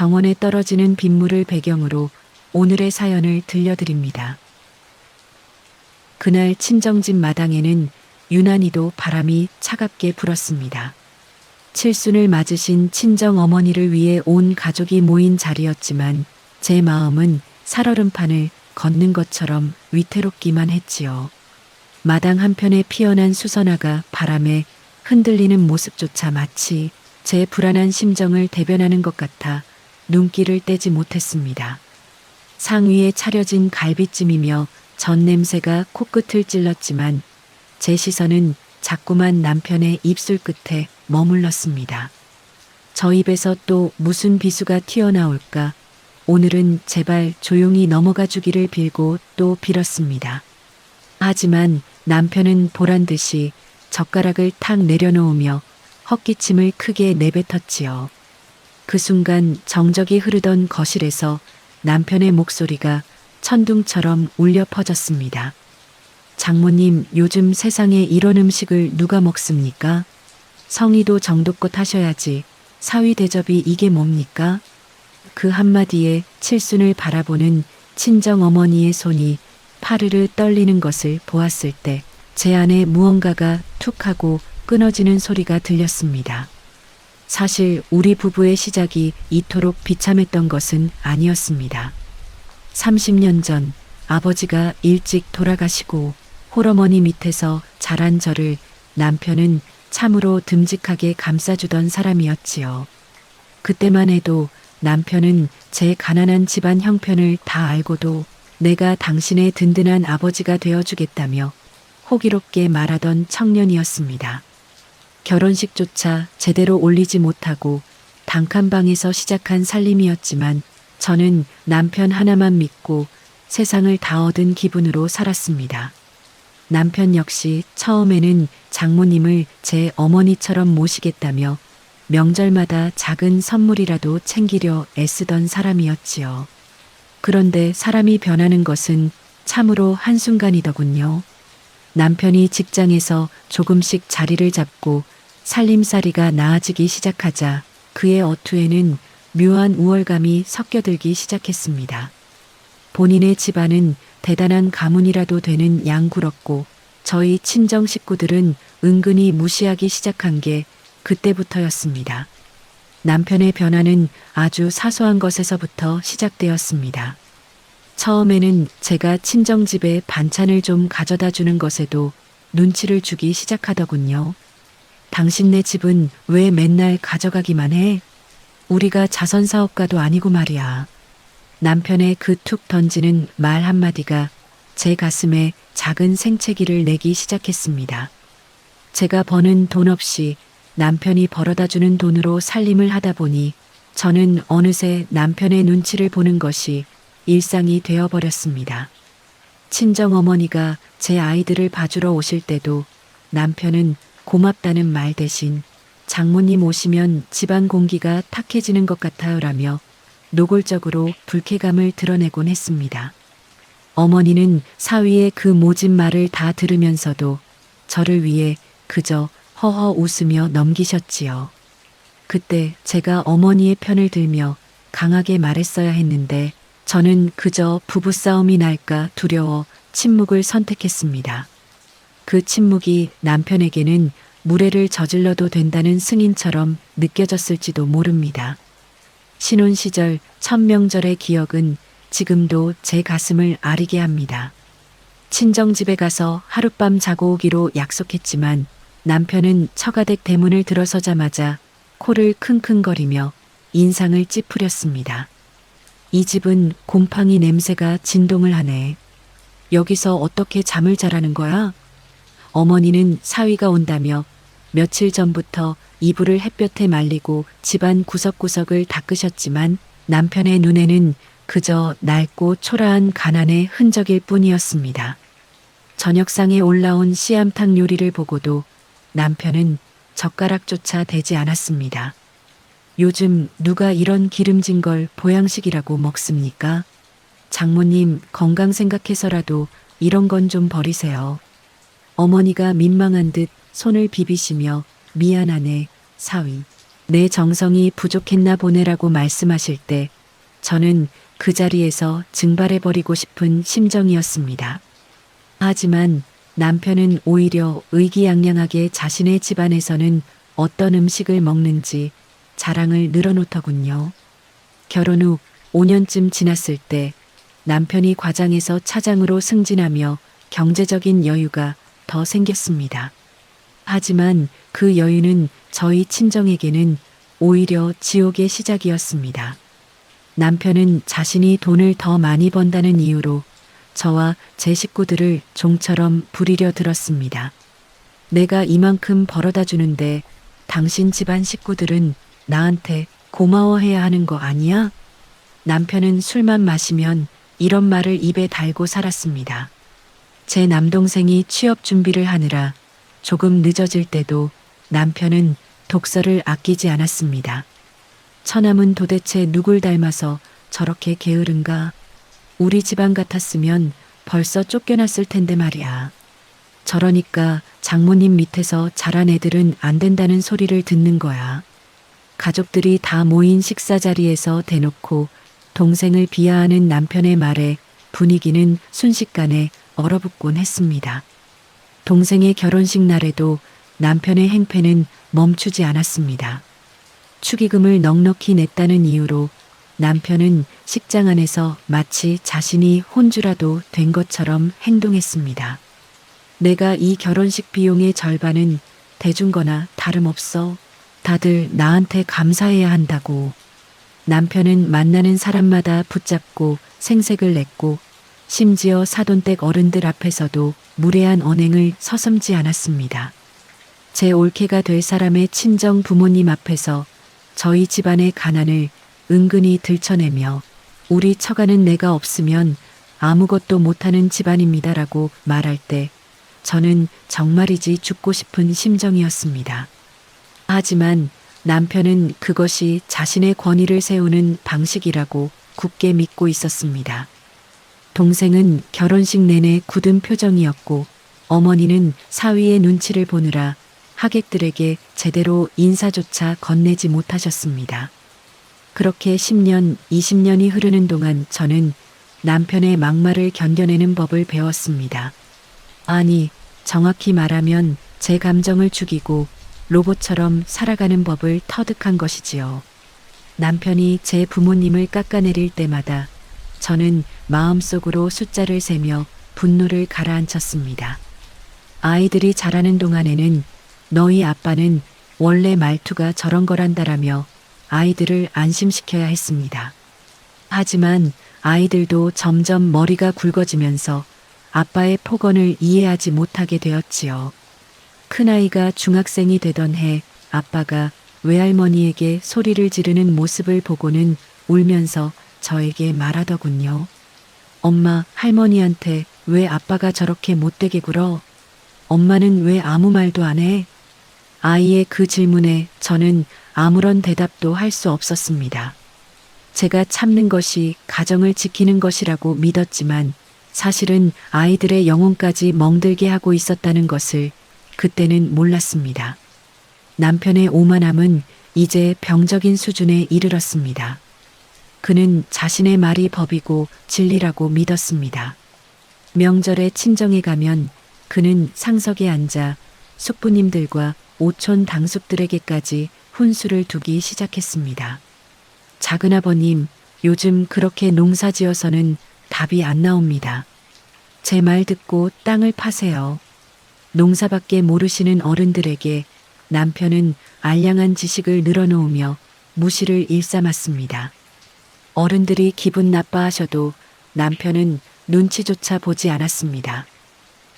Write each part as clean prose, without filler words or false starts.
정원에 떨어지는 빗물을 배경으로 오늘의 사연을 들려드립니다. 그날 친정집 마당에는 유난히도 바람이 차갑게 불었습니다. 칠순을 맞으신 친정 어머니를 위해 온 가족이 모인 자리였지만 제 마음은 살얼음판을 걷는 것처럼 위태롭기만 했지요. 마당 한편에 피어난 수선화가 바람에 흔들리는 모습조차 마치 제 불안한 심정을 대변하는 것 같아 눈길을 떼지 못했습니다. 상위에 차려진 갈비찜이며 전 냄새가 코끝을 찔렀지만 제 시선은 자꾸만 남편의 입술 끝에 머물렀습니다. 저 입에서 또 무슨 비수가 튀어나올까 오늘은 제발 조용히 넘어가 주기를 빌고 또 빌었습니다. 하지만 남편은 보란듯이 젓가락을 탁 내려놓으며 헛기침을 크게 내뱉었지요. 그 순간 정적이 흐르던 거실에서 남편의 목소리가 천둥처럼 울려 퍼졌습니다. 장모님, 요즘 세상에 이런 음식을 누가 먹습니까? 성의도 정도껏 하셔야지. 사위 대접이 이게 뭡니까? 그 한마디에 칠순을 바라보는 친정 어머니의 손이 파르르 떨리는 것을 보았을 때 제 안에 무언가가 툭 하고 끊어지는 소리가 들렸습니다. 사실 우리 부부의 시작이 이토록 비참했던 것은 아니었습니다. 30년 전 아버지가 일찍 돌아가시고 홀어머니 밑에서 자란 저를 남편은 참으로 듬직하게 감싸주던 사람이었지요. 그때만 해도 남편은 제 가난한 집안 형편을 다 알고도 내가 당신의 든든한 아버지가 되어주겠다며 호기롭게 말하던 청년이었습니다. 결혼식조차 제대로 올리지 못하고 단칸방에서 시작한 살림이었지만 저는 남편 하나만 믿고 세상을 다 얻은 기분으로 살았습니다. 남편 역시 처음에는 장모님을 제 어머니처럼 모시겠다며 명절마다 작은 선물이라도 챙기려 애쓰던 사람이었지요. 그런데 사람이 변하는 것은 참으로 한순간이더군요. 남편이 직장에서 조금씩 자리를 잡고 살림살이가 나아지기 시작하자 그의 어투에는 묘한 우월감이 섞여들기 시작했습니다. 본인의 집안은 대단한 가문이라도 되는 양굴었고 저희 친정 식구들은 은근히 무시하기 시작한 게 그때부터였습니다. 남편의 변화는 아주 사소한 것에서부터 시작되었습니다. 처음에는 제가 친정집에 반찬을 좀 가져다 주는 것에도 눈치를 주기 시작하더군요. 당신네 집은 왜 맨날 가져가기만 해? 우리가 자선사업가도 아니고 말이야. 남편의 그 툭 던지는 말 한마디가 제 가슴에 작은 생채기를 내기 시작했습니다. 제가 버는 돈 없이 남편이 벌어다 주는 돈으로 살림을 하다 보니 저는 어느새 남편의 눈치를 보는 것이 일상이 되어버렸습니다. 친정어머니가 제 아이들을 봐주러 오실 때도 남편은 고맙다는 말 대신 장모님 오시면 집안 공기가 탁해지는 것 같아요라며 노골적으로 불쾌감을 드러내곤 했습니다. 어머니는 사위의 그 모진 말을 다 들으면서도 저를 위해 그저 허허 웃으며 넘기셨지요. 그때 제가 어머니의 편을 들며 강하게 말했어야 했는데 저는 그저 부부싸움이 날까 두려워 침묵을 선택했습니다. 그 침묵이 남편에게는 무례를 저질러도 된다는 승인처럼 느껴졌을지도 모릅니다. 신혼 시절 첫 명절의 기억은 지금도 제 가슴을 아리게 합니다. 친정집에 가서 하룻밤 자고 오기로 약속했지만 남편은 처가댁 대문을 들어서자마자 코를 킁킁거리며 인상을 찌푸렸습니다. 이 집은 곰팡이 냄새가 진동을 하네. 여기서 어떻게 잠을 자라는 거야? 어머니는 사위가 온다며 며칠 전부터 이불을 햇볕에 말리고 집안 구석구석을 닦으셨지만 남편의 눈에는 그저 낡고 초라한 가난의 흔적일 뿐이었습니다. 저녁상에 올라온 씨암탉 요리를 보고도 남편은 젓가락조차 대지 않았습니다. 요즘 누가 이런 기름진 걸 보양식이라고 먹습니까? 장모님 건강 생각해서라도 이런 건 좀 버리세요. 어머니가 민망한 듯 손을 비비시며 미안하네, 사위. 내 정성이 부족했나 보네라고 말씀하실 때 저는 그 자리에서 증발해버리고 싶은 심정이었습니다. 하지만 남편은 오히려 의기양양하게 자신의 집안에서는 어떤 음식을 먹는지 자랑을 늘어놓더군요. 결혼 후 5년쯤 지났을 때 남편이 과장에서 차장으로 승진하며 경제적인 여유가 더 생겼습니다. 하지만 그 여유는 저희 친정에게는 오히려 지옥의 시작이었습니다. 남편은 자신이 돈을 더 많이 번다는 이유로 저와 제 식구들을 종처럼 부리려 들었습니다. 내가 이만큼 벌어다 주는데 당신 집안 식구들은 나한테 고마워해야 하는 거 아니야? 남편은 술만 마시면 이런 말을 입에 달고 살았습니다. 제 남동생이 취업 준비를 하느라 조금 늦어질 때도 남편은 독서를 아끼지 않았습니다. 처남은 도대체 누굴 닮아서 저렇게 게으른가? 우리 집안 같았으면 벌써 쫓겨났을 텐데 말이야. 저러니까 장모님 밑에서 자란 애들은 안 된다는 소리를 듣는 거야. 가족들이 다 모인 식사 자리에서 대놓고 동생을 비하하는 남편의 말에 분위기는 순식간에 얼어붙곤 했습니다. 동생의 결혼식 날에도 남편의 행패는 멈추지 않았습니다. 축의금을 넉넉히 냈다는 이유로 남편은 식장 안에서 마치 자신이 혼주라도 된 것처럼 행동했습니다. 내가 이 결혼식 비용의 절반은 대준 거나 다름없어. 다들 나한테 감사해야 한다고. 남편은 만나는 사람마다 붙잡고 생색을 냈고 심지어 사돈댁 어른들 앞에서도 무례한 언행을 서슴지 않았습니다. 제 올케가 될 사람의 친정 부모님 앞에서 저희 집안의 가난을 은근히 들춰내며 우리 처가는 내가 없으면 아무것도 못하는 집안입니다라고 말할 때 저는 정말이지 죽고 싶은 심정이었습니다. 하지만 남편은 그것이 자신의 권위를 세우는 방식이라고 굳게 믿고 있었습니다. 동생은 결혼식 내내 굳은 표정이었고 어머니는 사위의 눈치를 보느라 하객들에게 제대로 인사조차 건네지 못하셨습니다. 그렇게 10년, 20년이 흐르는 동안 저는 남편의 막말을 견뎌내는 법을 배웠습니다. 아니, 정확히 말하면 제 감정을 죽이고 로봇처럼 살아가는 법을 터득한 것이지요. 남편이 제 부모님을 깎아내릴 때마다 저는 마음속으로 숫자를 세며 분노를 가라앉혔습니다. 아이들이 자라는 동안에는 너희 아빠는 원래 말투가 저런 거란다라며 아이들을 안심시켜야 했습니다. 하지만 아이들도 점점 머리가 굵어지면서 아빠의 폭언을 이해하지 못하게 되었지요. 큰아이가 중학생이 되던 해 아빠가 외할머니에게 소리를 지르는 모습을 보고는 울면서 저에게 말하더군요. 엄마, 할머니한테 왜 아빠가 저렇게 못되게 굴어? 엄마는 왜 아무 말도 안 해? 아이의 그 질문에 저는 아무런 대답도 할 수 없었습니다. 제가 참는 것이 가정을 지키는 것이라고 믿었지만 사실은 아이들의 영혼까지 멍들게 하고 있었다는 것을 그때는 몰랐습니다. 남편의 오만함은 이제 병적인 수준에 이르렀습니다. 그는 자신의 말이 법이고 진리라고 믿었습니다. 명절에 친정에 가면 그는 상석에 앉아 숙부님들과 오촌 당숙들에게까지 훈수를 두기 시작했습니다. 작은아버님, 요즘 그렇게 농사지어서는 답이 안 나옵니다. 제 말 듣고 땅을 파세요. 농사밖에 모르시는 어른들에게 남편은 알량한 지식을 늘어놓으며 무시를 일삼았습니다. 어른들이 기분 나빠하셔도 남편은 눈치조차 보지 않았습니다.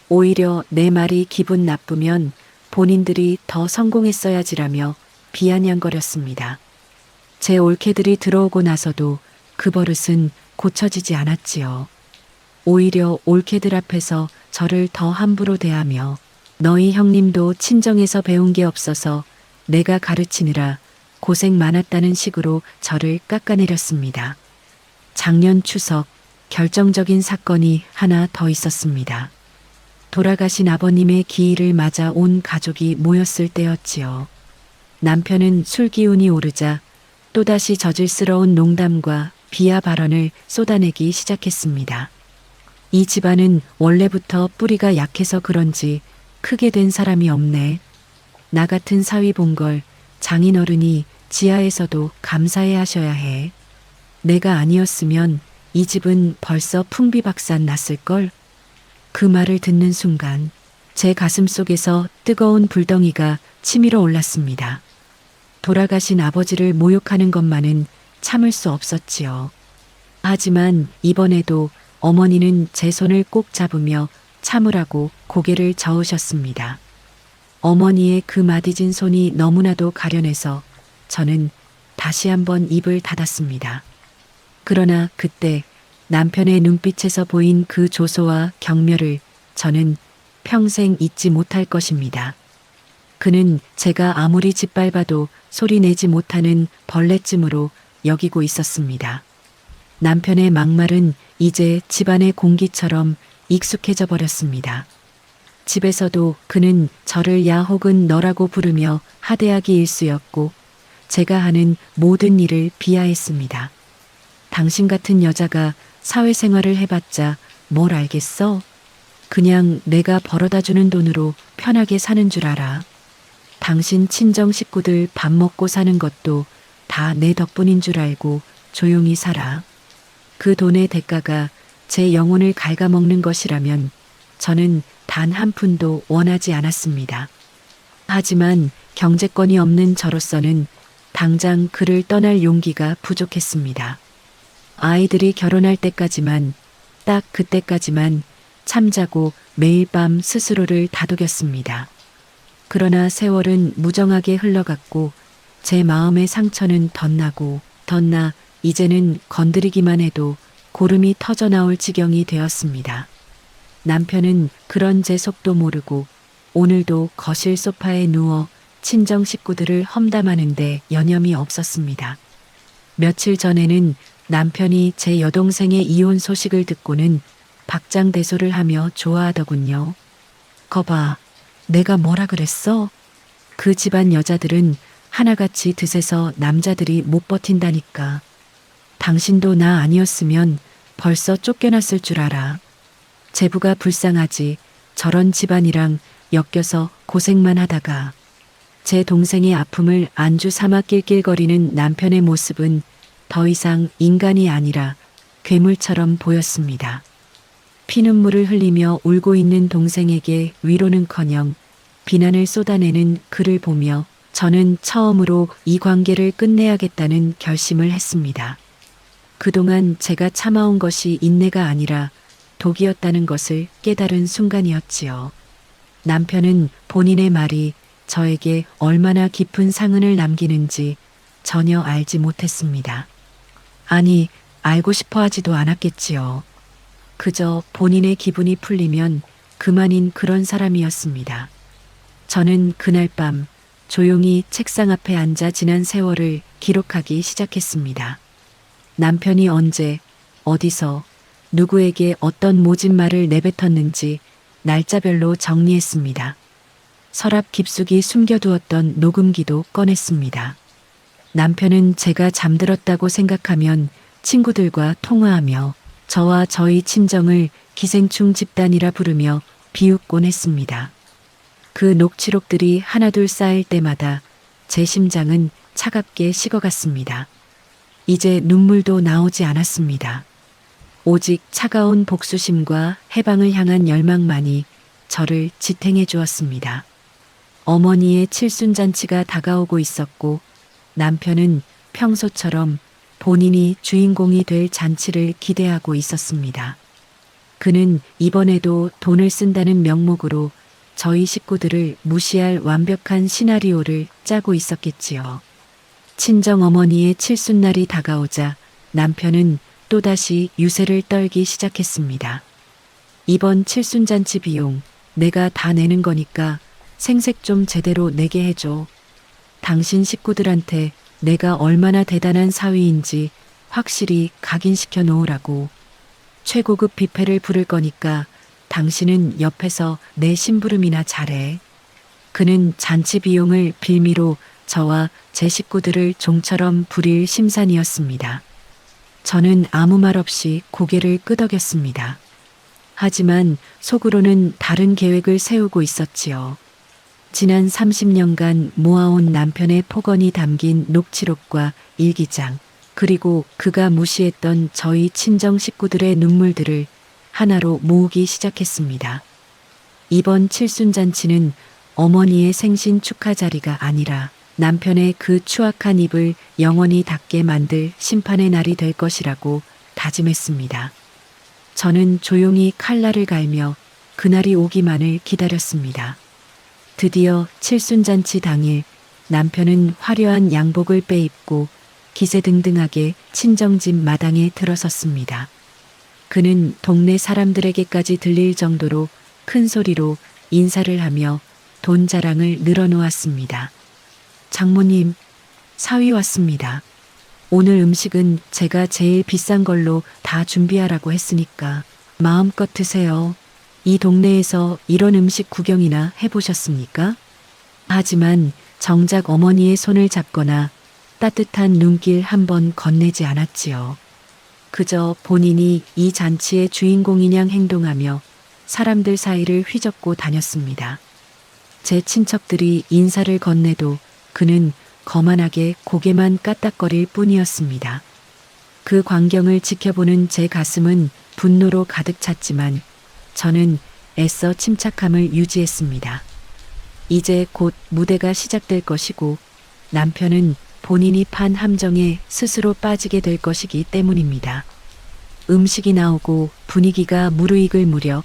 오히려 내 말이 기분 나쁘면 본인들이 더 성공했어야지라며 비아냥거렸습니다. 제 올케들이 들어오고 나서도 그 버릇은 고쳐지지 않았지요. 오히려 올케들 앞에서 저를 더 함부로 대하며 너희 형님도 친정에서 배운 게 없어서 내가 가르치느라 고생 많았다는 식으로 저를 깎아내렸습니다. 작년 추석 결정적인 사건이 하나 더 있었습니다. 돌아가신 아버님의 기일을 맞아 온 가족이 모였을 때였지요. 남편은 술 기운이 오르자 또다시 저질스러운 농담과 비하 발언을 쏟아내기 시작했습니다. 이 집안은 원래부터 뿌리가 약해서 그런지 크게 된 사람이 없네. 나 같은 사위 본 걸 장인어른이 지하에서도 감사해 하셔야 해. 내가 아니었으면 이 집은 벌써 풍비박산 났을걸. 그 말을 듣는 순간 제 가슴 속에서 뜨거운 불덩이가 치밀어 올랐습니다. 돌아가신 아버지를 모욕하는 것만은 참을 수 없었지요. 하지만 이번에도 어머니는 제 손을 꼭 잡으며 참으라고 고개를 저으셨습니다. 어머니의 그 마디진 손이 너무나도 가련해서 저는 다시 한번 입을 닫았습니다. 그러나 그때 남편의 눈빛에서 보인 그 조소와 경멸을 저는 평생 잊지 못할 것입니다. 그는 제가 아무리 짓밟아도 소리 내지 못하는 벌레쯤으로 여기고 있었습니다. 남편의 막말은 이제 집안의 공기처럼 익숙해져 버렸습니다. 집에서도 그는 저를 야 혹은 너라고 부르며 하대하기 일쑤였고 제가 하는 모든 일을 비하했습니다. 당신 같은 여자가 사회생활을 해봤자 뭘 알겠어? 그냥 내가 벌어다주는 돈으로 편하게 사는 줄 알아. 당신 친정 식구들 밥 먹고 사는 것도 다 내 덕분인 줄 알고 조용히 살아. 그 돈의 대가가 제 영혼을 갉아먹는 것이라면 저는 단 한 푼도 원하지 않았습니다. 하지만 경제권이 없는 저로서는 당장 그를 떠날 용기가 부족했습니다. 아이들이 결혼할 때까지만, 딱 그때까지만 잠자고 매일 밤 스스로를 다독였습니다. 그러나 세월은 무정하게 흘러갔고 제 마음의 상처는 덧나고 덧나 이제는 건드리기만 해도 고름이 터져나올 지경이 되었습니다. 남편은 그런 제 속도 모르고 오늘도 거실 소파에 누워 친정 식구들을 험담하는데 여념이 없었습니다. 며칠 전에는 남편이 제 여동생의 이혼 소식을 듣고는 박장대소를 하며 좋아하더군요. 거봐, 내가 뭐라 그랬어? 그 집안 여자들은 하나같이 드세서 남자들이 못 버틴다니까. 당신도 나 아니었으면 벌써 쫓겨났을 줄 알아. 제부가 불쌍하지 저런 집안이랑 엮여서 고생만 하다가. 제 동생의 아픔을 안주 삼아 낄낄거리는 남편의 모습은 더 이상 인간이 아니라 괴물처럼 보였습니다. 피눈물을 흘리며 울고 있는 동생에게 위로는커녕 비난을 쏟아내는 그를 보며 저는 처음으로 이 관계를 끝내야겠다는 결심을 했습니다. 그동안 제가 참아온 것이 인내가 아니라 독이었다는 것을 깨달은 순간이었지요. 남편은 본인의 말이 저에게 얼마나 깊은 상흔을 남기는지 전혀 알지 못했습니다. 아니, 알고 싶어 하지도 않았겠지요. 그저 본인의 기분이 풀리면 그만인 그런 사람이었습니다. 저는 그날 밤 조용히 책상 앞에 앉아 지난 세월을 기록하기 시작했습니다. 남편이 언제, 어디서, 누구에게 어떤 모진 말을 내뱉었는지 날짜별로 정리했습니다. 서랍 깊숙이 숨겨두었던 녹음기도 꺼냈습니다. 남편은 제가 잠들었다고 생각하면 친구들과 통화하며 저와 저희 친정을 기생충 집단이라 부르며 비웃곤 했습니다. 그 녹취록들이 하나둘 쌓일 때마다 제 심장은 차갑게 식어갔습니다. 이제 눈물도 나오지 않았습니다. 오직 차가운 복수심과 해방을 향한 열망만이 저를 지탱해 주었습니다. 어머니의 칠순잔치가 다가오고 있었고 남편은 평소처럼 본인이 주인공이 될 잔치를 기대하고 있었습니다. 그는 이번에도 돈을 쓴다는 명목으로 저희 식구들을 무시할 완벽한 시나리오를 짜고 있었겠지요. 친정어머니의 칠순날이 다가오자 남편은 또다시 유세를 떨기 시작했습니다. 이번 칠순잔치 비용 내가 다 내는 거니까 생색 좀 제대로 내게 해줘. 당신 식구들한테 내가 얼마나 대단한 사위인지 확실히 각인시켜 놓으라고. 최고급 뷔페를 부를 거니까 당신은 옆에서 내 심부름이나 잘해. 그는 잔치 비용을 빌미로 저와 제 식구들을 종처럼 부릴 심산이었습니다. 저는 아무 말 없이 고개를 끄덕였습니다. 하지만 속으로는 다른 계획을 세우고 있었지요. 지난 30년간 모아온 남편의 폭언이 담긴 녹취록과 일기장, 그리고 그가 무시했던 저희 친정 식구들의 눈물들을 하나로 모으기 시작했습니다. 이번 칠순잔치는 어머니의 생신 축하 자리가 아니라 남편의 그 추악한 입을 영원히 닫게 만들 심판의 날이 될 것이라고 다짐했습니다. 저는 조용히 칼날을 갈며 그날이 오기만을 기다렸습니다. 드디어 칠순잔치 당일 남편은 화려한 양복을 빼입고 기세등등하게 친정집 마당에 들어섰습니다. 그는 동네 사람들에게까지 들릴 정도로 큰 소리로 인사를 하며 돈 자랑을 늘어놓았습니다. 장모님, 사위 왔습니다. 오늘 음식은 제가 제일 비싼 걸로 다 준비하라고 했으니까 마음껏 드세요. 이 동네에서 이런 음식 구경이나 해보셨습니까? 하지만 정작 어머니의 손을 잡거나 따뜻한 눈길 한 번 건네지 않았지요. 그저 본인이 이 잔치의 주인공이냥 행동하며 사람들 사이를 휘젓고 다녔습니다. 제 친척들이 인사를 건네도 그는 거만하게 고개만 까딱거릴 뿐이었습니다. 그 광경을 지켜보는 제 가슴은 분노로 가득 찼지만 저는 애써 침착함을 유지했습니다. 이제 곧 무대가 시작될 것이고 남편은 본인이 판 함정에 스스로 빠지게 될 것이기 때문입니다. 음식이 나오고 분위기가 무르익을 무렵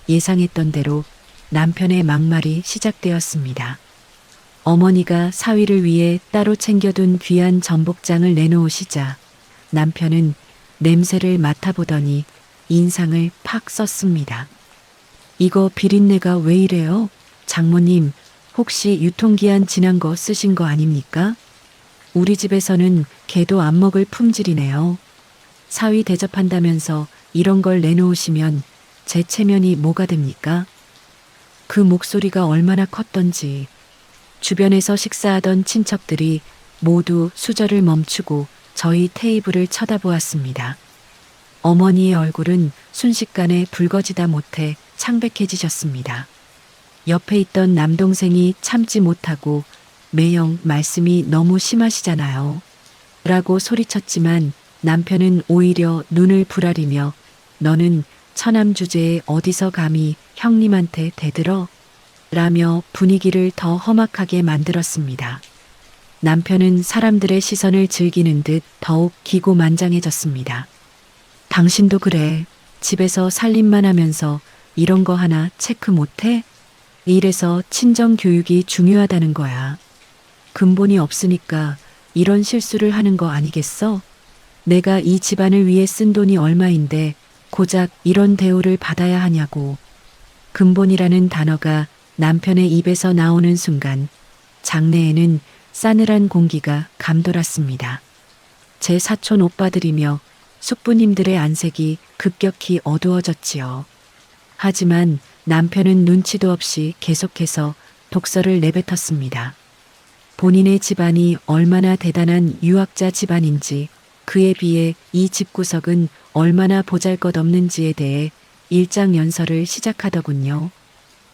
예상했던 대로 남편의 막말이 시작되었습니다. 어머니가 사위를 위해 따로 챙겨둔 귀한 전복장을 내놓으시자 남편은 냄새를 맡아보더니 인상을 팍 썼습니다. 이거 비린내가 왜 이래요? 장모님, 혹시 유통기한 지난 거 쓰신 거 아닙니까? 우리 집에서는 개도 안 먹을 품질이네요. 사위 대접한다면서 이런 걸 내놓으시면 제 체면이 뭐가 됩니까? 그 목소리가 얼마나 컸던지 주변에서 식사하던 친척들이 모두 수저를 멈추고 저희 테이블을 쳐다보았습니다. 어머니의 얼굴은 순식간에 붉어지다 못해 창백해지셨습니다. 옆에 있던 남동생이 참지 못하고 매형 말씀이 너무 심하시잖아요. 라고 소리쳤지만 남편은 오히려 눈을 부라리며 너는 처남 주제에 어디서 감히 형님한테 대들어? 라며 분위기를 더 험악하게 만들었습니다. 남편은 사람들의 시선을 즐기는 듯 더욱 기고만장해졌습니다. 당신도 그래. 집에서 살림만 하면서 이런 거 하나 체크 못해? 이래서 친정 교육이 중요하다는 거야. 근본이 없으니까 이런 실수를 하는 거 아니겠어? 내가 이 집안을 위해 쓴 돈이 얼마인데 고작 이런 대우를 받아야 하냐고. 근본이라는 단어가 남편의 입에서 나오는 순간 장내에는 싸늘한 공기가 감돌았습니다. 제 사촌 오빠들이며 숙부님들의 안색이 급격히 어두워졌지요. 하지만 남편은 눈치도 없이 계속해서 독설을 내뱉었습니다. 본인의 집안이 얼마나 대단한 유학자 집안인지 그에 비해 이 집구석은 얼마나 보잘것없는지에 대해 일장연설을 시작하더군요.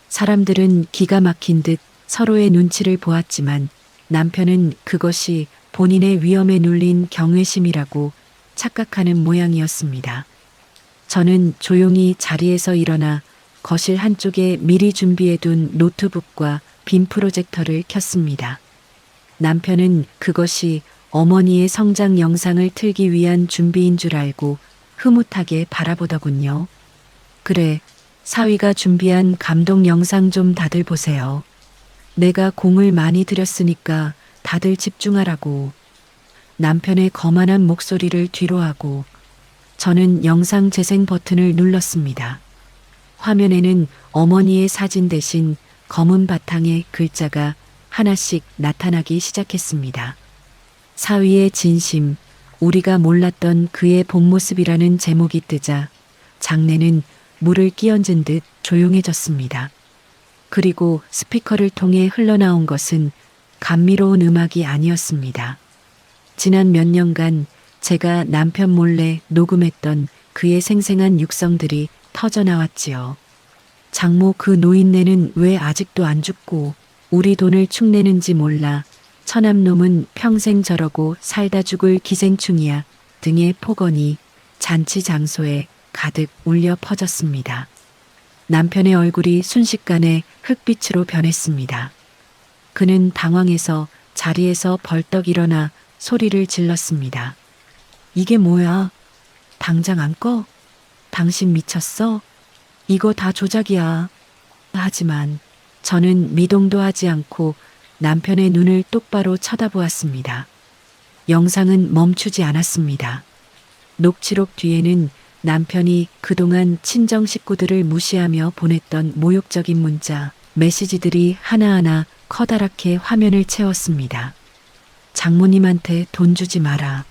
사람들은 기가 막힌 듯 서로의 눈치를 보았지만 남편은 그것이 본인의 위험에 눌린 경외심이라고 착각하는 모양이었습니다. 저는 조용히 자리에서 일어나 거실 한쪽에 미리 준비해둔 노트북과 빔 프로젝터를 켰습니다. 남편은 그것이 어머니의 성장 영상을 틀기 위한 준비인 줄 알고 흐뭇하게 바라보더군요. 그래, 사위가 준비한 감동 영상 좀 다들 보세요. 내가 공을 많이 들였으니까 다들 집중하라고. 남편의 거만한 목소리를 뒤로하고 저는 영상 재생 버튼을 눌렀습니다. 화면에는 어머니의 사진 대신 검은 바탕에 글자가 하나씩 나타나기 시작했습니다. 사위의 진심, 우리가 몰랐던 그의 본 모습이라는 제목이 뜨자 장내는 물을 끼얹은 듯 조용해졌습니다. 그리고 스피커를 통해 흘러나온 것은 감미로운 음악이 아니었습니다. 지난 몇 년간 제가 남편 몰래 녹음했던 그의 생생한 육성들이 터져 나왔지요. 장모 그 노인네는 왜 아직도 안 죽고 우리 돈을 축내는지 몰라. 처남놈은 평생 저러고 살다 죽을 기생충이야. 등의 폭언이 잔치 장소에 가득 울려 퍼졌습니다. 남편의 얼굴이 순식간에 흑빛으로 변했습니다. 그는 당황해서 자리에서 벌떡 일어나 소리를 질렀습니다. 이게 뭐야? 당장 안 꺼? 당신 미쳤어? 이거 다 조작이야. 하지만 저는 미동도 하지 않고 남편의 눈을 똑바로 쳐다보았습니다. 영상은 멈추지 않았습니다. 녹취록 뒤에는 남편이 그동안 친정 식구들을 무시하며 보냈던 모욕적인 문자, 메시지들이 하나하나 커다랗게 화면을 채웠습니다. 장모님한테 돈 주지 마라.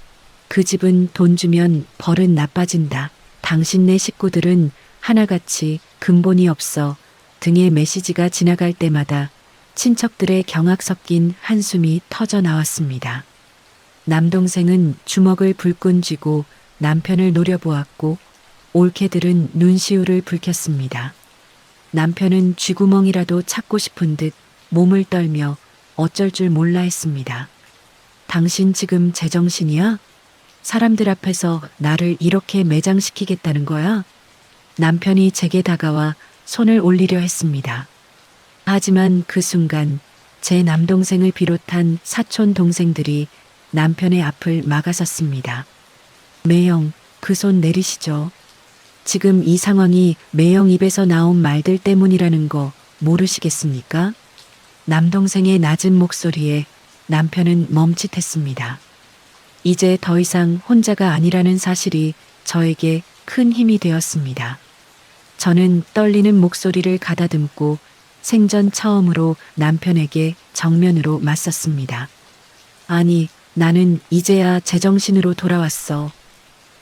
그 집은 돈 주면 벌은 나빠진다. 당신네 식구들은 하나같이 근본이 없어. 등의 메시지가 지나갈 때마다 친척들의 경악 섞인 한숨이 터져 나왔습니다. 남동생은 주먹을 불끈 쥐고 남편을 노려보았고 올케들은 눈시울을 붉혔습니다. 남편은 쥐구멍이라도 찾고 싶은 듯 몸을 떨며 어쩔 줄 몰라 했습니다. 당신 지금 제정신이야? 사람들 앞에서 나를 이렇게 매장시키겠다는 거야? 남편이 제게 다가와 손을 올리려 했습니다. 하지만 그 순간 제 남동생을 비롯한 사촌 동생들이 남편의 앞을 막아섰습니다. 매영, 그 손 내리시죠. 지금 이 상황이 매영 입에서 나온 말들 때문이라는 거 모르시겠습니까? 남동생의 낮은 목소리에 남편은 멈칫했습니다. 이제 더 이상 혼자가 아니라는 사실이 저에게 큰 힘이 되었습니다. 저는 떨리는 목소리를 가다듬고 생전 처음으로 남편에게 정면으로 맞섰습니다. 아니, 나는 이제야 제정신으로 돌아왔어.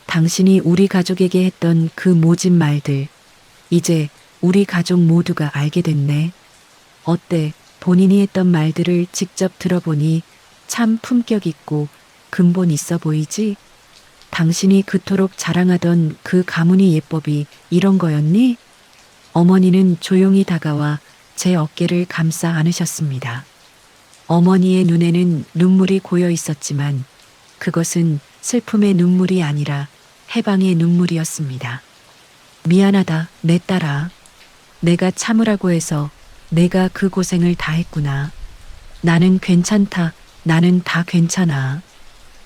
당신이 우리 가족에게 했던 그 모진 말들, 이제 우리 가족 모두가 알게 됐네. 어때? 본인이 했던 말들을 직접 들어보니 참 품격 있고 근본 있어 보이지? 당신이 그토록 자랑하던 그 가문이 예법이 이런 거였니? 어머니는 조용히 다가와 제 어깨를 감싸 안으셨습니다. 어머니의 눈에는 눈물이 고여 있었지만 그것은 슬픔의 눈물이 아니라 해방의 눈물이었습니다. 미안하다, 내 딸아. 내가 참으라고 해서 내가 그 고생을 다 했구나. 나는 괜찮다. 나는 다 괜찮아.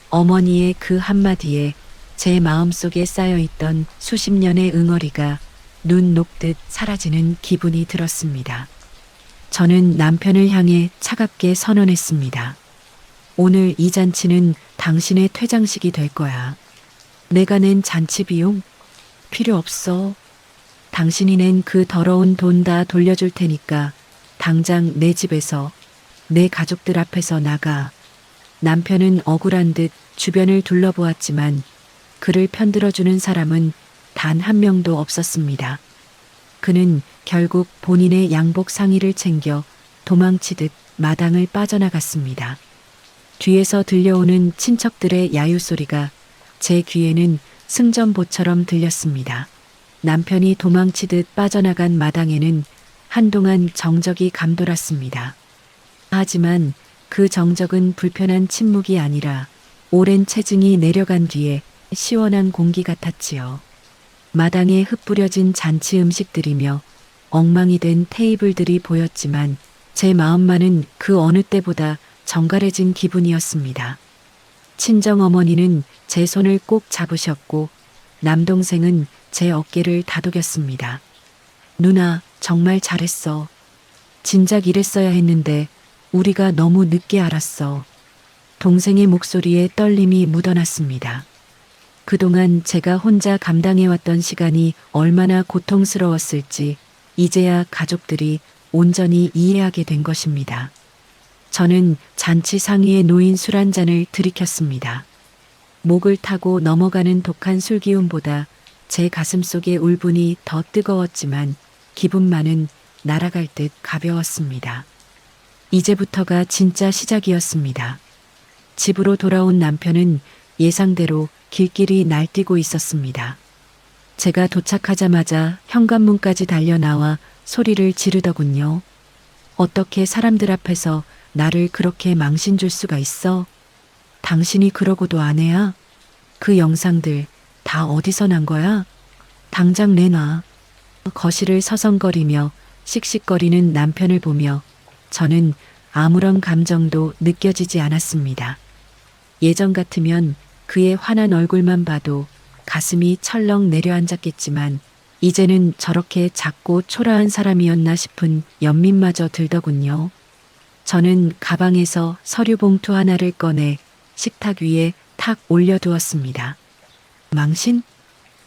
어머니의 그 한마디에 제 마음속에 쌓여있던 수십 년의 응어리가 눈 녹듯 사라지는 기분이 들었습니다. 저는 남편을 향해 차갑게 선언했습니다. 오늘 이 잔치는 당신의 퇴장식이 될 거야. 내가 낸 잔치 비용? 필요 없어. 당신이 낸 그 더러운 돈 다 돌려줄 테니까 당장 내 집에서, 내 가족들 앞에서 나가. 남편은 억울한 듯 주변을 둘러보았지만 그를 편들어주는 사람은 단 한 명도 없었습니다. 그는 결국 본인의 양복 상의를 챙겨 도망치듯 마당을 빠져나갔습니다. 뒤에서 들려오는 친척들의 야유 소리가 제 귀에는 승전보처럼 들렸습니다. 남편이 도망치듯 빠져나간 마당에는 한동안 정적이 감돌았습니다. 하지만 그 정적은 불편한 침묵이 아니라 오랜 체증이 내려간 뒤에 시원한 공기 같았지요. 마당에 흩뿌려진 잔치 음식들이며 엉망이 된 테이블들이 보였지만 제 마음만은 그 어느 때보다 정갈해진 기분이었습니다. 친정어머니는 제 손을 꼭 잡으셨고 남동생은 제 어깨를 다독였습니다. 누나, 정말 잘했어. 진작 이랬어야 했는데 우리가 너무 늦게 알았어. 동생의 목소리에 떨림이 묻어났습니다. 그동안 제가 혼자 감당해왔던 시간이 얼마나 고통스러웠을지 이제야 가족들이 온전히 이해하게 된 것입니다. 저는 잔치 상위에 놓인 술 한 잔을 들이켰습니다. 목을 타고 넘어가는 독한 술기운보다 제 가슴속의 울분이 더 뜨거웠지만 기분만은 날아갈 듯 가벼웠습니다. 이제부터가 진짜 시작이었습니다. 집으로 돌아온 남편은 예상대로 길길이 날뛰고 있었습니다. 제가 도착하자마자 현관문까지 달려 나와 소리를 지르더군요. 어떻게 사람들 앞에서 나를 그렇게 망신 줄 수가 있어? 당신이 그러고도 안 해야? 그 영상들 다 어디서 난 거야? 당장 내놔. 거실을 서성거리며 씩씩거리는 남편을 보며 저는 아무런 감정도 느껴지지 않았습니다. 예전 같으면 그의 환한 얼굴만 봐도 가슴이 철렁 내려앉았겠지만 이제는 저렇게 작고 초라한 사람이었나 싶은 연민마저 들더군요. 저는 가방에서 서류 봉투 하나를 꺼내 식탁 위에 탁 올려두었습니다. 망신?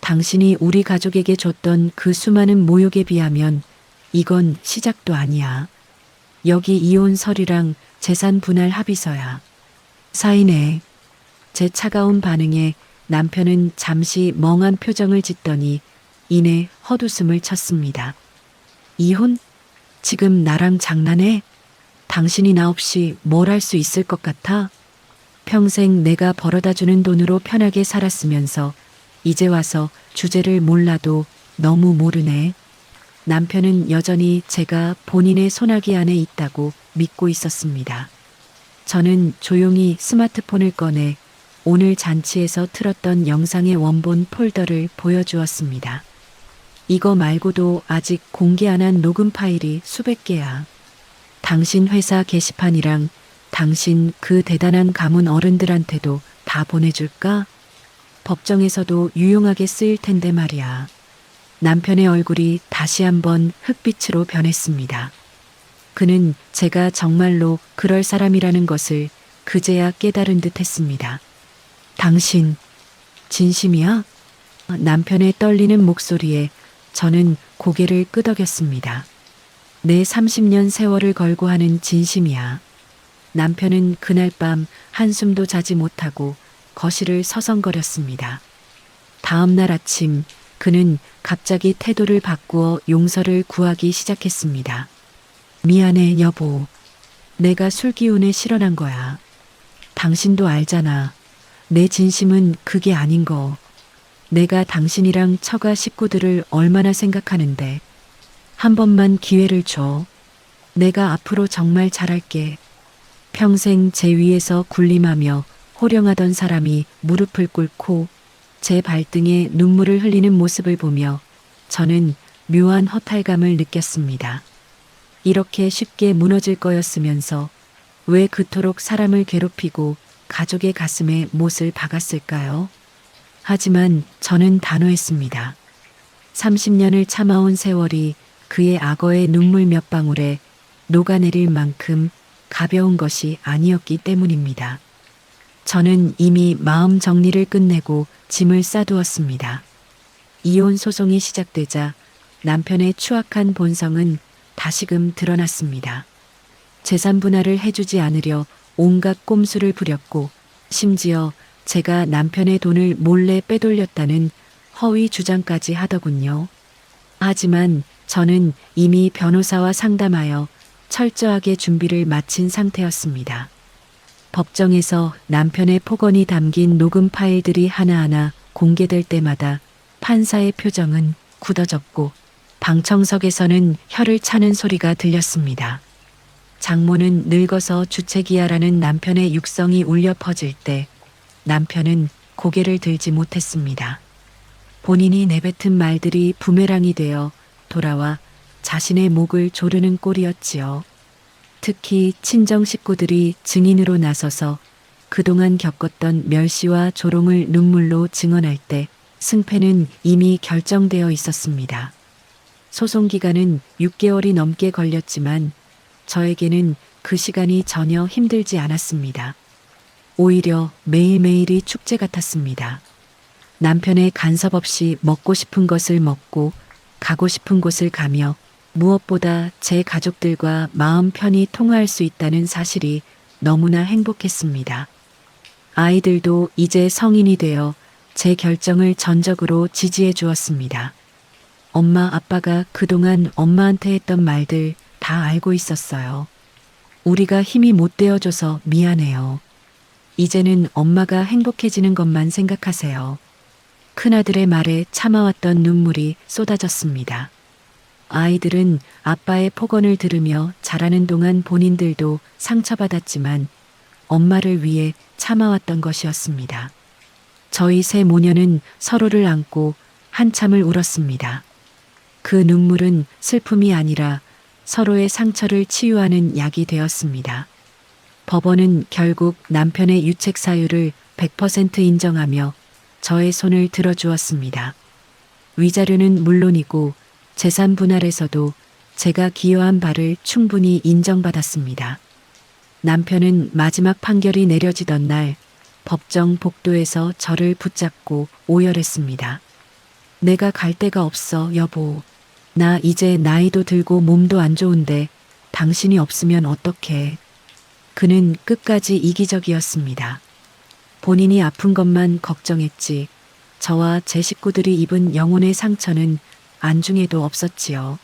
당신이 우리 가족에게 줬던 그 수많은 모욕에 비하면 이건 시작도 아니야. 여기 이혼 서류랑 재산 분할 합의서야. 사인해. 제 차가운 반응에 남편은 잠시 멍한 표정을 짓더니 이내 헛웃음을 쳤습니다. 이혼? 지금 나랑 장난해? 당신이 나 없이 뭘 할 수 있을 것 같아? 평생 내가 벌어다 주는 돈으로 편하게 살았으면서 이제 와서 주제를 몰라도 너무 모르네. 남편은 여전히 제가 본인의 손아귀 안에 있다고 믿고 있었습니다. 저는 조용히 스마트폰을 꺼내 오늘 잔치에서 틀었던 영상의 원본 폴더를 보여주었습니다. 이거 말고도 아직 공개 안 한 녹음 파일이 수백 개야. 당신 회사 게시판이랑 당신 그 대단한 가문 어른들한테도 다 보내줄까? 법정에서도 유용하게 쓰일 텐데 말이야. 남편의 얼굴이 다시 한번 흑빛으로 변했습니다. 그는 제가 정말로 그럴 사람이라는 것을 그제야 깨달은 듯 했습니다. 당신, 진심이야? 남편의 떨리는 목소리에 저는 고개를 끄덕였습니다. 내 30년 세월을 걸고 하는 진심이야. 남편은 그날 밤 한숨도 자지 못하고 거실을 서성거렸습니다. 다음 날 아침 그는 갑자기 태도를 바꾸어 용서를 구하기 시작했습니다. 미안해 여보. 내가 술 기운에 실언한 거야. 당신도 알잖아. 내 진심은 그게 아닌 거. 내가 당신이랑 처가 식구들을 얼마나 생각하는데. 한 번만 기회를 줘. 내가 앞으로 정말 잘할게. 평생 제 위에서 군림하며 호령하던 사람이 무릎을 꿇고 제 발등에 눈물을 흘리는 모습을 보며 저는 묘한 허탈감을 느꼈습니다. 이렇게 쉽게 무너질 거였으면서 왜 그토록 사람을 괴롭히고 가족의 가슴에 못을 박았을까요? 하지만 저는 단호했습니다. 30년을 참아온 세월이 그의 악어의 눈물 몇 방울에 녹아내릴 만큼 가벼운 것이 아니었기 때문입니다. 저는 이미 마음 정리를 끝내고 짐을 싸두었습니다. 이혼 소송이 시작되자 남편의 추악한 본성은 다시금 드러났습니다. 재산 분할을 해주지 않으려 온갖 꼼수를 부렸고 심지어 제가 남편의 돈을 몰래 빼돌렸다는 허위 주장까지 하더군요. 하지만 저는 이미 변호사와 상담하여 철저하게 준비를 마친 상태였습니다. 법정에서 남편의 폭언이 담긴 녹음 파일들이 하나하나 공개될 때마다 판사의 표정은 굳어졌고 방청석에서는 혀를 차는 소리가 들렸습니다. 장모는 늙어서 주책이야라는 남편의 육성이 울려 퍼질 때 남편은 고개를 들지 못했습니다. 본인이 내뱉은 말들이 부메랑이 되어 돌아와 자신의 목을 조르는 꼴이었지요. 특히 친정 식구들이 증인으로 나서서 그동안 겪었던 멸시와 조롱을 눈물로 증언할 때 승패는 이미 결정되어 있었습니다. 소송 기간은 6개월이 넘게 걸렸지만 저에게는 그 시간이 전혀 힘들지 않았습니다. 오히려 매일매일이 축제 같았습니다. 남편의 간섭 없이 먹고 싶은 것을 먹고 가고 싶은 곳을 가며 무엇보다 제 가족들과 마음 편히 통화할 수 있다는 사실이 너무나 행복했습니다. 아이들도 이제 성인이 되어 제 결정을 전적으로 지지해 주었습니다. 엄마 아빠가 그동안 엄마한테 했던 말들 다 알고 있었어요. 우리가 힘이 못 되어줘서 미안해요. 이제는 엄마가 행복해지는 것만 생각하세요. 큰아들의 말에 참아왔던 눈물이 쏟아졌습니다. 아이들은 아빠의 폭언을 들으며 자라는 동안 본인들도 상처받았지만 엄마를 위해 참아왔던 것이었습니다. 저희 세 모녀는 서로를 안고 한참을 울었습니다. 그 눈물은 슬픔이 아니라 서로의 상처를 치유하는 약이 되었습니다. 법원은 결국 남편의 유책 사유를 100% 인정하며 저의 손을 들어주었습니다. 위자료는 물론이고 재산 분할에서도 제가 기여한 바를 충분히 인정받았습니다. 남편은 마지막 판결이 내려지던 날 법정 복도에서 저를 붙잡고 오열했습니다. 내가 갈 데가 없어, 여보. 나 이제 나이도 들고 몸도 안 좋은데 당신이 없으면 어떡해. 그는 끝까지 이기적이었습니다. 본인이 아픈 것만 걱정했지 저와 제 식구들이 입은 영혼의 상처는 안중에도 없었지요.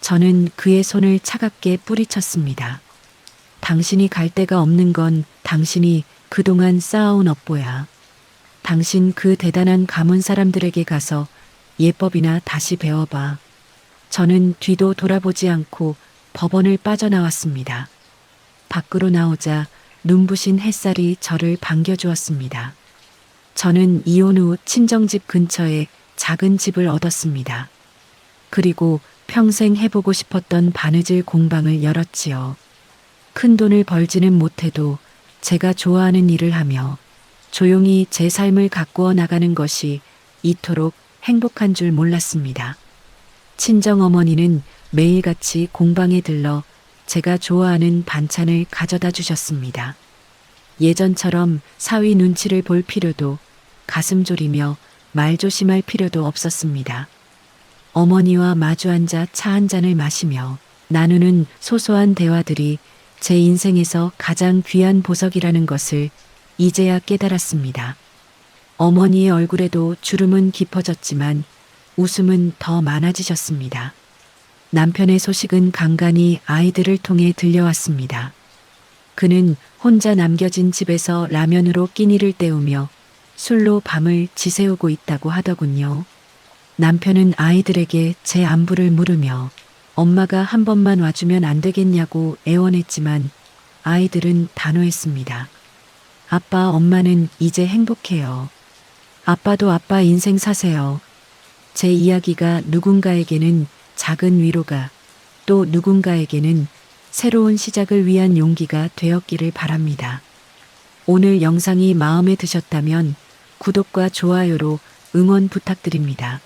저는 그의 손을 차갑게 뿌리쳤습니다. 당신이 갈 데가 없는 건 당신이 그동안 쌓아온 업보야. 당신 그 대단한 가문 사람들에게 가서 예법이나 다시 배워봐. 저는 뒤도 돌아보지 않고 법원을 빠져나왔습니다. 밖으로 나오자 눈부신 햇살이 저를 반겨주었습니다. 저는 이혼 후 친정집 근처에 작은 집을 얻었습니다. 그리고 평생 해보고 싶었던 바느질 공방을 열었지요. 큰 돈을 벌지는 못해도 제가 좋아하는 일을 하며 조용히 제 삶을 가꾸어 나가는 것이 이토록 행복한 줄 몰랐습니다. 친정어머니는 매일같이 공방에 들러 제가 좋아하는 반찬을 가져다 주셨습니다. 예전처럼 사위 눈치를 볼 필요도 가슴 졸이며 말 조심할 필요도 없었습니다. 어머니와 마주 앉아 차 한 잔을 마시며 나누는 소소한 대화들이 제 인생에서 가장 귀한 보석이라는 것을 이제야 깨달았습니다. 어머니의 얼굴에도 주름은 깊어졌지만 웃음은 더 많아지셨습니다. 남편의 소식은 간간히 아이들을 통해 들려왔습니다. 그는 혼자 남겨진 집에서 라면으로 끼니를 때우며 술로 밤을 지새우고 있다고 하더군요. 남편은 아이들에게 제 안부를 물으며 엄마가 한 번만 와주면 안 되겠냐고 애원했지만 아이들은 단호했습니다. 아빠, 엄마는 이제 행복해요. 아빠도 아빠 인생 사세요. 제 이야기가 누군가에게는 작은 위로가 또 누군가에게는 새로운 시작을 위한 용기가 되었기를 바랍니다. 오늘 영상이 마음에 드셨다면 구독과 좋아요로 응원 부탁드립니다.